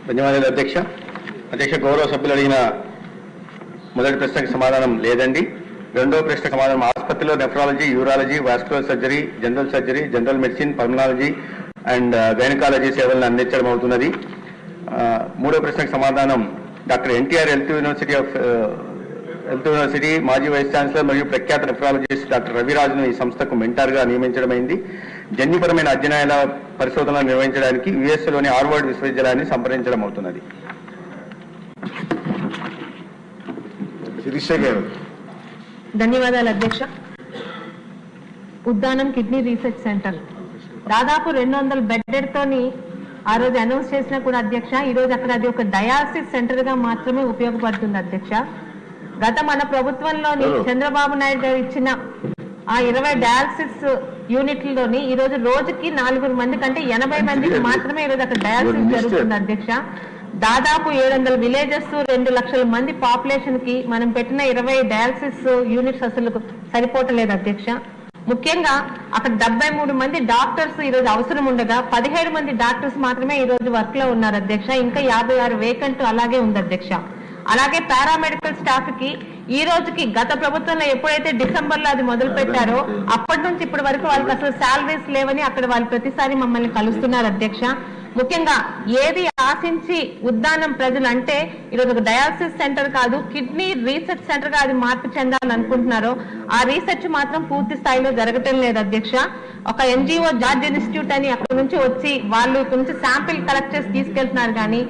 ధన్యవాదాలు అధ్యక్ష. అధ్యక్ష, గౌరవ సభ్యులు అడిగిన మొదటి ప్రశ్నకు సమాధానం లేదండి. రెండవ ప్రశ్నకు సమాధానం ఆసుపత్రిలో nephrology, urology, vascular surgery, general medicine, pulmonology and gynaecology సేవలను అందించడం అవుతున్నది. మూడవ ప్రశ్నకు సమాధానం డాక్టర్ ఎన్టీఆర్ హెల్త్ యూనివర్సిటీ మాజీ వైస్ ఛాన్సలర్ మరియు ప్రఖ్యాత నెఫ్రాలజిస్ట్ డాక్టర్ రవిరాజును ఈ సంస్థకు మెంటార్గా నియమించడమైంది. జన్యుపరమైన అధ్యయనాల పరిశోధనలు నిర్వహించడానికి యుఎస్లోని హార్వర్డ్ విశ్వవిద్యాలయాన్ని సంప్రదించడం అవుతున్నది. ధన్యవాదాలు అధ్యక్ష. ఉద్దానం కిడ్నీ రీసెర్చ్ సెంటర్ దాదాపు 200 బెడ్డెడ్తోని ఆ రోజు అనౌన్స్ చేసినా కూడా అధ్యక్ష, ఈ రోజు అక్కడ అది ఒక డయాలసిస్ సెంటర్ గా మాత్రమే ఉపయోగపడుతుంది అధ్యక్ష. గత మన ప్రభుత్వంలోని చంద్రబాబు నాయుడు గారు ఇచ్చిన ఆ 20 డయాలసిస్ యూనిట్లలోని ఈ రోజు రోజుకి 4 మంది కంటే 80 మందికి మాత్రమే ఈ రోజు అక్కడ డయాలసిస్ జరుగుతుంది అధ్యక్ష. దాదాపు 700 విలేజెస్, 2 లక్షల మంది పాపులేషన్ కి మనం పెట్టిన 20 డయాలసిస్ యూనిట్స్ అసలు సరిపోవట్లేదు అధ్యక్ష. ముఖ్యంగా అక్కడ 73 మంది డాక్టర్స్ ఈ రోజు అవసరం ఉండగా 17 మంది డాక్టర్స్ మాత్రమే ఈ రోజు వర్క్ లో ఉన్నారు అధ్యక్ష. ఇంకా 56 వేకెంట్ అలాగే ఉంది అధ్యక్ష. అలాగే పారామెడికల్ స్టాఫ్ కి ఈ రోజుకి గత ప్రభుత్వంలో ఎప్పుడైతే డిసెంబర్ లో అది మొదలు పెట్టారో అప్పటి నుంచి ఇప్పటి వరకు వాళ్ళకి అసలు శాలరీస్ లేవని అక్కడ వాళ్ళు ప్రతిసారి మమ్మల్ని కలుస్తున్నారు అధ్యక్ష. ముఖ్యంగా ఏది ఆశించి ఉద్దానం ప్రజలు అంటే ఈరోజు ఒక డయాలసిస్ సెంటర్ కాదు, కిడ్నీ రీసెర్చ్ సెంటర్ గా అది మార్పు చెందాలని అనుకుంటున్నారో ఆ రీసెర్చ్ మాత్రం పూర్తి స్థాయిలో జరగటం లేదు అధ్యక్ష. ఒక ఎన్జిఓ జార్జ్ ఇన్స్టిట్యూట్ అని అక్కడ నుంచి వచ్చి వాళ్ళు ఇక్కడ నుంచి శాంపిల్ కలెక్ట్ చేసి తీసుకెళ్తున్నారు కానీ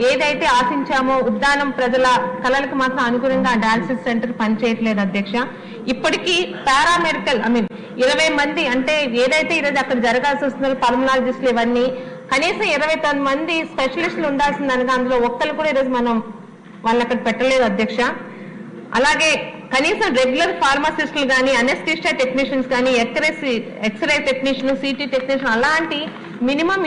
ఏదైతే ఆశించామో ఉద్దానం ప్రజల కళలకు మాత్రం అనుగుణంగా ఆ డయాలసిస్ సెంటర్ పనిచేయట్లేదు అధ్యక్ష. ఇప్పటికీ పారామెడికల్ 20 మంది అంటే ఏదైతే ఈరోజు అక్కడ జరగాల్సి వస్తుందో పల్మనాలజిస్టులు ఇవన్నీ కనీసం 29 మంది స్పెషలిస్టులు ఉండాల్సిందనగా అందులో ఒక్కరు కూడా ఈరోజు మనం వాళ్ళని అక్కడ పెట్టలేదు అధ్యక్ష. అలాగే కనీసం రెగ్యులర్ ఫార్మసిస్టులు కానీ, అనెస్థీషియా టెక్నీషియన్స్ కానీ, ఎక్స్రే టెక్నీషియన్, సిటీ టెక్నీషియన్ అలాంటి మినిమం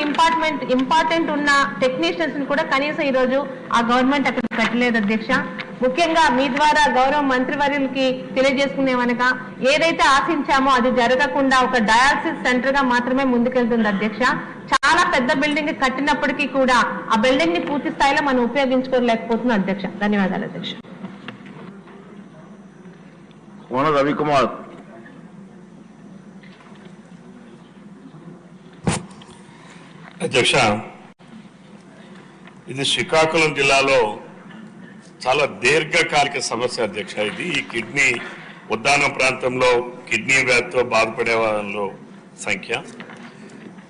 ఇంపార్టెంట్ ఉన్న టెక్నీషియన్స్ కూడా కనీసం ఈ రోజు ఆ గవర్నమెంట్ అక్కడ పెట్టలేదు అధ్యక్ష. ముఖ్యంగా మీ ద్వారా గౌరవ మంత్రివర్యులకి తెలియజేసుకునేవనగా ఏదైతే ఆశించామో అది జరగకుండా ఒక డయాలసిస్ సెంటర్ గా మాత్రమే ముందుకెళ్తుంది అధ్యక్ష. చాలా పెద్ద బిల్డింగ్ కట్టినప్పటికీ కూడా ఆ బిల్డింగ్ ని పూర్తి స్థాయిలో మనం ఉపయోగించుకోలేకపోతున్నాం అధ్యక్ష. ధన్యవాదాలు అధ్యక్ష. రవికుమార్. అధ్యక్ష, ఇది శ్రీకాకుళం జిల్లాలో చాలా దీర్ఘకాలిక సమస్య అధ్యక్ష. ఇది ఈ కిడ్నీ ఉద్దానం ప్రాంతంలో కిడ్నీ వ్యాధితో బాధపడే వాళ్ళలో సంఖ్య.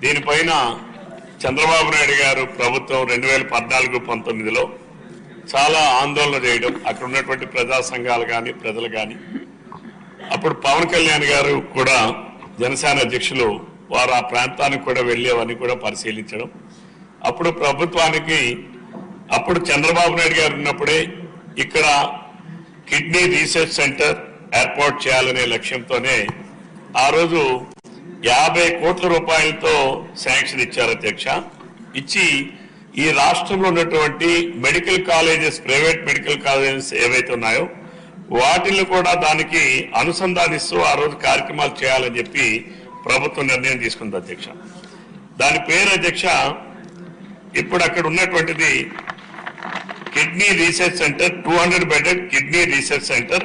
దీనిపైన చంద్రబాబు నాయుడు గారు ప్రభుత్వం 2014-19లో చాలా ఆందోళన చేయడం, అక్కడ ఉన్నటువంటి ప్రజా సంఘాలు కానీ ప్రజలు కానీ, అప్పుడు పవన్ కళ్యాణ్ గారు కూడా జనసేన అధ్యక్షులు వారు ఆ ప్రాంతానికి కూడా వెళ్ళేవన్నీ కూడా పరిశీలించడం, అప్పుడు ప్రభుత్వానికి అప్పుడు చంద్రబాబు నాయుడు గారు ఉన్నప్పుడే ఇక్కడ కిడ్నీ రీసెర్చ్ సెంటర్ ఏర్పాటు చేయాలనే లక్ష్యంతోనే ఆ రోజు 50 కోట్ల రూపాయలతో శాంక్షన్ ఇచ్చారు అధ్యక్ష. ఇచ్చి ఈ రాష్ట్రంలో ఉన్నటువంటి medical colleges, private medical colleges ఏవైతే ఉన్నాయో వాటిని కూడా దానికి అనుసంధానిస్తూ ఆ రోజు కార్యక్రమాలు చేయాలని చెప్పి ప్రభుత్వం నిర్ణయం తీసుకుంది అధ్యక్ష. దాని పేరు అధ్యక్ష ఇప్పుడు అక్కడ ఉన్నటువంటిది kidney research centre, 200 bedded kidney research centre